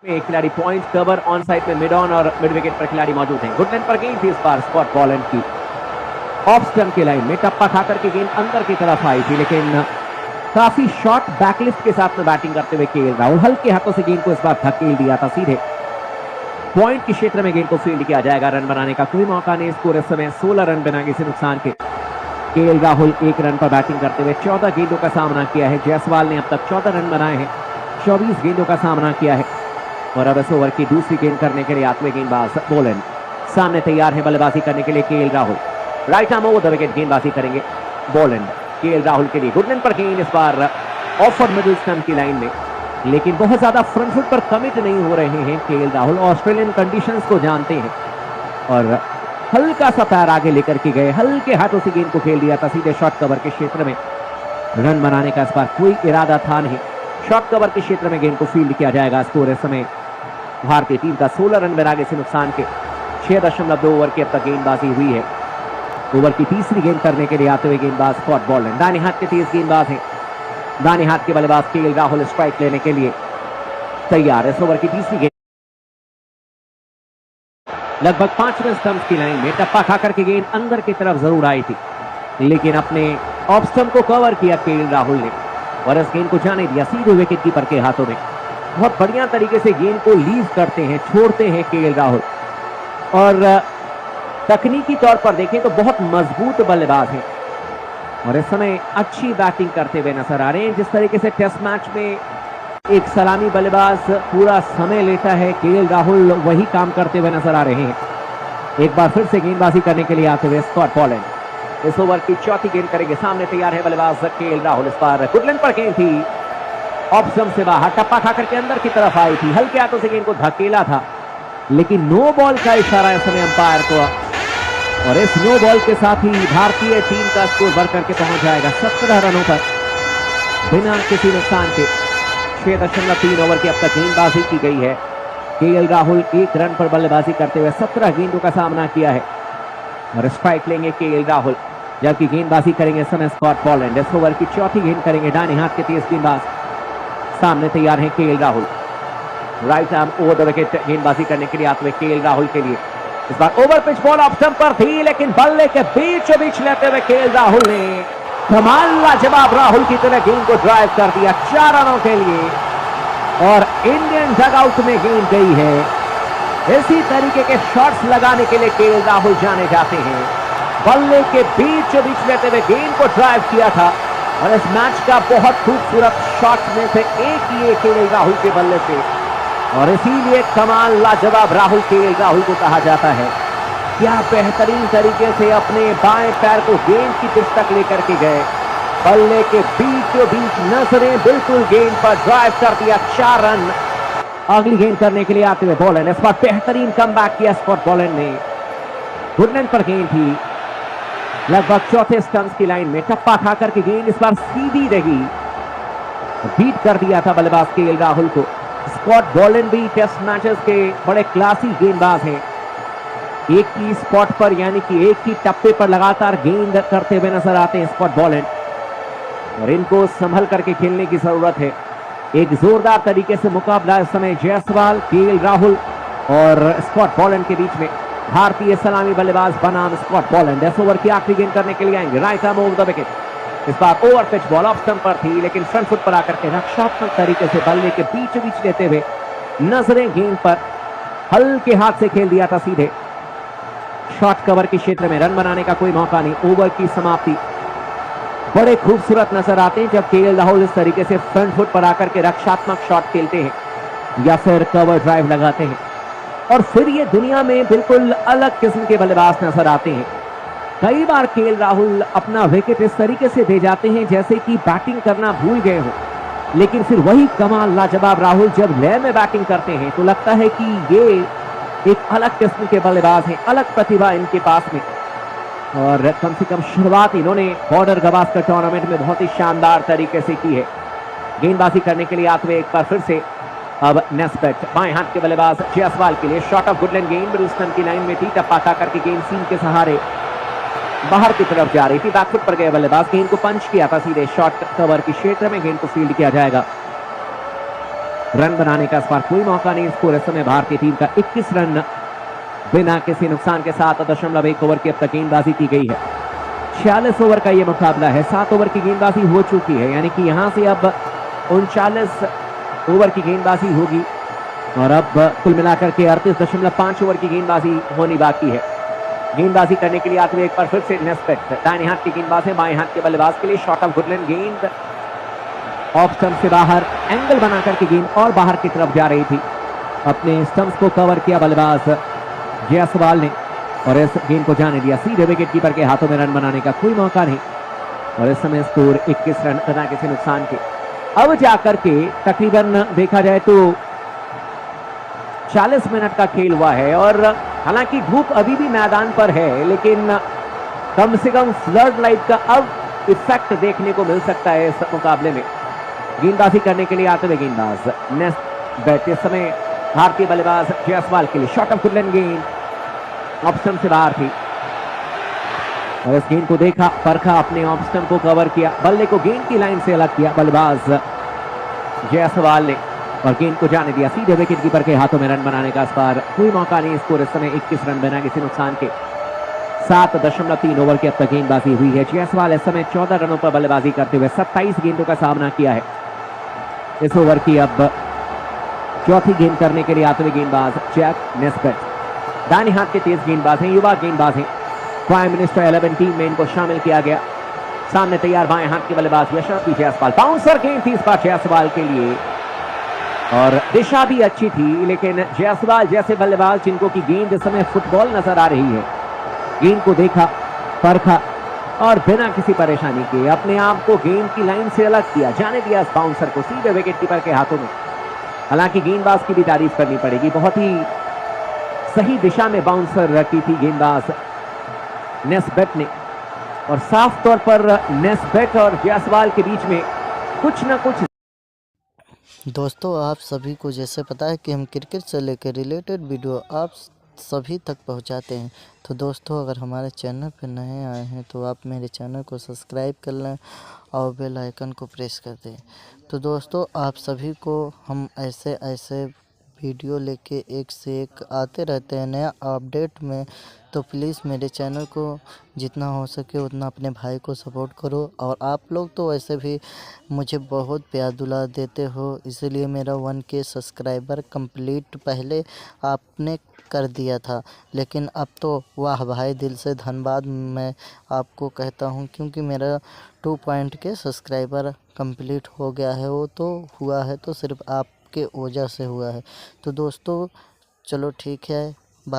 एक खिलाड़ी point cover on side में मिड ऑन और मिड विकेट पर खिलाड़ी मौजूद हैं। गुड लेंथ पर गेंद थी इस बार स्कॉट बॉलैंड की ऑफ स्टंप की लाइन में टप्पा खाकर के गेंद अंदर की तरफ आई थी, लेकिन काफी शॉर्ट बैकलिफ्ट के साथ में बैटिंग करते हुए केएल राहुल हल्के हाथों से गेंद को इस बार धकेल दिया था सीधे पॉइंट के क्षेत्र में गेंद को फील्ड किया जाएगा। रन बनाने का कोई मौका नहीं। स्कोर इस समय 16 रन बिना किसी नुकसान के। केएल राहुल 1 रन पर बैटिंग करते हुए 14 गेंदों का सामना किया है। जायसवाल ने अब तक 14 रन बनाए हैं, 24 गेंदों का सामना किया है। और अब इस ओवर की दूसरी गेंद करने के लिए आते हुए गेंदबाज बॉलैंड सामने तैयार है बल्लेबाजी करने के लिए। KL Rahul right arm over the wicket गेंदबाजी करेंगे बॉलैंड। केएल राहुल के लिए गुड लेंथ पर गेंद इस बार ऑफ मिडिल स्टंप की लाइन में, लेकिन बहुत ज्यादा फ्रंट फुट पर कमिट नहीं हो रहे हैं केएल राहुल। ऑस्ट्रेलियन कंडीशंस को जानते हैं और हल्का सा पैर आगे लेकर के गए, हल्के हाथों से गेंद को खेल दिया था सीधे शॉर्ट कवर के क्षेत्र में। रन बनाने का इस बार कोई इरादा था नहीं। शॉर्ट कवर के क्षेत्र में गेंद को फील्ड किया जाएगा। स्कोर इस समय भारतीय टीम का 16 रन बिना किसी नुकसान के। 6.2 ओवर की अब तक गेंदबाजी हुई है। ओवर की तीसरी गेंद करने के लिए आते हुए गेंदबाज स्कॉट बॉलैंड दाहिने हाथ के तेज गेंदबाज हैं। दाहिने हाथ के बल्लेबाज केएल राहुल स्ट्राइक लेने के लिए तैयार। इस ओवर की तीसरी गेंद लगभग 5 रन स्टंप की लाइन में टप्पा खाकर के गेंद अंदर की तरफ जरूर आई थी, लेकिन अपने ऑफ स्टंप को कवर किया केएल राहुल ने और इस गेंद को जाने दिया सीधे विकेट कीपर के हाथों में। बहुत बढ़िया तरीके से गेंद को लीव करते हैं, छोड़ते हैं केएल राहुल और तकनीकी तौर पर देखें तो बहुत मजबूत बल्लेबाज हैं और इस समय अच्छी बैटिंग करते हुए नजर आ रहे हैं। जिस तरीके से टेस्ट मैच में एक सलामी बल्लेबाज पूरा समय लेता है, केएल राहुल वही काम करते हुए नजर आ रहे हैं। एक बार फिर से गेंदबाजी करने के लिए आते हुए स्कॉट बॉलैंड इस ओवर की चौथी गेंद करेंगे। सामने तैयार है बल्लेबाज केएल राहुल। इस बार गुड लेंथ पर गेंद थी ऑफ स्टंप से बाहर, टप्पा खाकर के अंदर की तरफ आई थी, हल्के हाथों से गेंद को धकेला था, लेकिन नो बॉल का इशारा इस समय अंपायर को और इस नो बॉल के साथ ही भारतीय टीम का स्कोर बढ़ करके पहुंच जाएगा 17 रनों पर बिना किसी नुकसान के। 6.3 ओवर की अब तक गेंदबाजी की गई है। केएल राहुल 1 रन पर बल्लेबाजी करते हुए 17 गेंदों का सामना किया है और स्ट्राइक लेंगे केएल राहुल, जबकि गेंदबाजी करेंगे इस समय स्कॉट बॉलैंड। इस ओवर की चौथी गेंद करेंगे दाहिने हाथ के तेज गेंदबाज। सामने तैयार है KL Rahul. Right arm over the wicket गेंदबाजी करने के लिए आते हुए केएल राहुल के लिए इस बार over pitch ball off stump पर थी, लेकिन बल्ले के बीचों बीच लेते हुए केएल राहुल ने कमाल लाजवाब राहुल की तरह गेंद को ड्राइव कर दिया 4 रनों के लिए और इंडियन डगआउट में गेंद गई है। इसी तरीके के शॉट्स लगाने के लिए केएल राहुल जाने जाते हैं। बल्ले के बीचों बीच लेते हुए गेंद को ड्राइव किया था और इस मैच का बहुत खूबसूरत शॉट में से एक ही केएल राहुल के बल्ले से और इसीलिए कमाल लाजवाब राहुल केएल राहुल को कहा जाता है। क्या बेहतरीन तरीके से अपने बाएं पैर को गेंद की पिच तक लेकर के गए, बल्ले के बीचों बीच नजरें बिल्कुल गेंद पर ड्राइव कर दिया 4 रन। अगली गेंद करने के लिए आते हुए बॉलैंड इस बार बेहतरीन कमबैक किया स्कॉट बॉलैंड ने। गुड लेंथ पर गेंद थी लगभग चौथे स्टंप्स की लाइन में, टप्पा खाकर के गेंद इस बार सीधी रही, बीट कर दिया था बल्लेबाज केएल राहुल को। स्कॉट बॉलैंड भी टेस्ट मैचेस के बड़े क्लासी गेंदबाज हैं। एक ही स्पॉट पर यानी कि एक ही टप्पे पर लगातार गेंद करते हुए नजर आते हैं स्कॉट बॉलैंड और इनको संभल करके खेलने की जरूरत है। एक जोरदार तरीके से मुकाबला इस समय जायसवाल, केएल राहुल और स्कॉट बॉलैंड के बीच में। भारतीय सलामी बल्लेबाज बनाम स्कॉट बॉलैंड। 10 ओवर की आखिरी गेंद करने के लिए आएंगे। Right arm over the wicket इस बार over pitch ball off stump पर थी, लेकिन फ्रंट फुट पर आकर के रक्षात्मक तरीके से बल्ले के बीचों बीच लेते हुए नजरें गेंद पर हल्के हाथ से खेल दिया था सीधे शॉर्ट कवर के क्षेत्र में। रन बनाने का कोई मौका नहीं। ओवर की समाप्ति बड़े खूबसूरत नजर आते हैं जब केएल राहुल इस तरीके से फ्रंट फुट पर आकर के रक्षात्मक शॉट खेलते हैं या फिर कवर ड्राइव लगाते हैं और फिर ये दुनिया में बिल्कुल अलग किस्म के बल्लेबाज नजर आते हैं। कई बार केएल राहुल अपना विकेट इस तरीके से दे जाते हैं जैसे कि बैटिंग करना भूल गए हो, लेकिन फिर वही कमाल लाजवाब राहुल जब लय में बैटिंग करते हैं तो लगता है कि ये एक अलग किस्म के बल्लेबाज हैं, अलग प्रतिभा इनके पास में। और कम से कम शुरुआत इन्होंने बॉर्डर गवास्कर टूर्नामेंट में बहुत ही शानदार तरीके से की है। गेंदबाजी करने के लिए आते हुए एक बार फिर से अब नेस्बेट बाएं हाथ के बल्लेबाज जायसवाल के लिए शॉट ऑफ गुड लेंथ गेंद मिडिल स्टंप की लाइन में थी, टप्पा खाकर के गेंद सीम के सहारे बाहर की तरफ जा रही थी। बैकफुट पर गए बल्लेबाज गेंद को पंच किया था सीधे शॉर्ट कवर के क्षेत्र में, गेंद को फील्ड किया जाएगा। रन बनाने का इस बार कोई मौका नहीं। स्कोर इस समय भारतीय टीम का 21 रन बिना किसी नुकसान के 7.1 ओवर की अब तक गेंदबाजी की गई है। 46 ओवर का यह मुकाबला है। 7 ओवर की गेंदबाजी हो चुकी है, यानी कि यहां से अब 39 ओवर की गेंदबाजी होगी और अब कुल मिलाकर के 38.5 ओवर की गेंदबाजी होनी बाकी है। गेंदबाजी करने के लिए आते हुए एक बार फिर से नेस्पेक्ट, दाहिने हाथ की गेंदबाज है, बाएं हाथ के बल्लेबाज के लिए शॉट ऑफ गुडलैंड, गेंद ऑफ स्टंप से बाहर, एंगल बनाकर के गेंद और बाहर की तरफ जा रही थी। अपने स्टंप्स को कवर किया बल्लेबाज जायसवाल ने और इस गेंद को जाने दिया सीधे विकेट कीपर के हाथों में। रन बनाने का कोई मौका नहीं और इस समय स्कोर 21 रन बिना किसी नुकसान के। अब जाकर के तकरीबन देखा जाए तो 40 मिनट का खेल हुआ है और हालांकि धूप अभी भी मैदान पर है, लेकिन कम से कम फ्लड लाइट का अब इफेक्ट देखने को मिल सकता है इस मुकाबले में। गेंदबाजी करने के लिए आते हुए गेंदबाज नेस्ट बैट, इस समय भारतीय बल्लेबाज जायसवाल के लिए शॉट ऑफ गुडलैंड, गेंद ऑप्शन से बाहर थी और इस गेंद को देखा, परखा, अपने ऑप्शन को कवर किया, बल्ले को गेंद की लाइन से अलग किया बल्लेबाज जायसवाल ने और गेंद को जाने दिया सीधे विकेट कीपर के हाथों में। रन बनाने का इस बार कोई मौका नहीं। स्कोर इस समय 21 रन बिना किसी नुकसान के। 7.3 ओवर की अब तक गेंदबाजी हुई है। जायसवाल इस समय 14 रनों पर बल्लेबाजी करते हुए 27 गेंदों का सामना किया है। इस ओवर की अब चौथी गेंद करने के लिए आते हुए गेंदबाज जैक नेस्पेट, दाहिने हाथ के तेज गेंदबाज हैं, युवा गेंदबाज हैं। प्राइम मिनिस्टर 11 टीम में इनको शामिल किया गया। सामने तैयार बाएं हाथ के बल्लेबाज यशस्वी जायसवाल, बाउंसर गेंद थी इस बार जायसवाल के लिए और दिशा भी अच्छी थी, लेकिन जायसवाल जैसे बल्लेबाज जिनको की गेंद इस समय फुटबॉल नजर आ रही है, गेंद को देखा, परखा और बिना किसी परेशानी के अपने आप को गेंद की लाइन से अलग किया, जाने दिया इस बाउंसर को सीधे विकेट कीपर के हाथों में। हालांकि गेंदबाज की भी तारीफ करनी पड़ेगी, बहुत ही सही दिशा में बाउंसर रखी थी गेंदबाज नेस्बेट ने और साफ तौर पर नेस्बेट और जायसवाल के बीच में कुछ ना कुछ। दोस्तों, आप सभी को जैसे पता है कि हम क्रिकेट से लेकर रिलेटेड वीडियो आप सभी तक पहुंचाते हैं। तो दोस्तों, अगर हमारे चैनल पर नए आए हैं तो आप मेरे चैनल को सब्सक्राइब कर लें और बेल आइकन को प्रेस कर दें। तो दोस्तों, आप सभी को हम ऐसे ऐसे वीडियो लेके एक से एक आते रहते हैं नया अपडेट में। तो प्लीज़ मेरे चैनल को जितना हो सके उतना अपने भाई को सपोर्ट करो और आप लोग तो वैसे भी मुझे बहुत प्यार दुलार देते हो, इसीलिए मेरा 1K सब्सक्राइबर कंप्लीट पहले आपने कर दिया था, लेकिन अब तो वाह भाई, दिल से धन्यवाद मैं आपको कहता हूं, क्योंकि मेरा 2 सब्सक्राइबर कंप्लीट हो गया है। वो तो हुआ है तो सिर्फ आपके वजह से हुआ है। तो दोस्तों चलो ठीक है,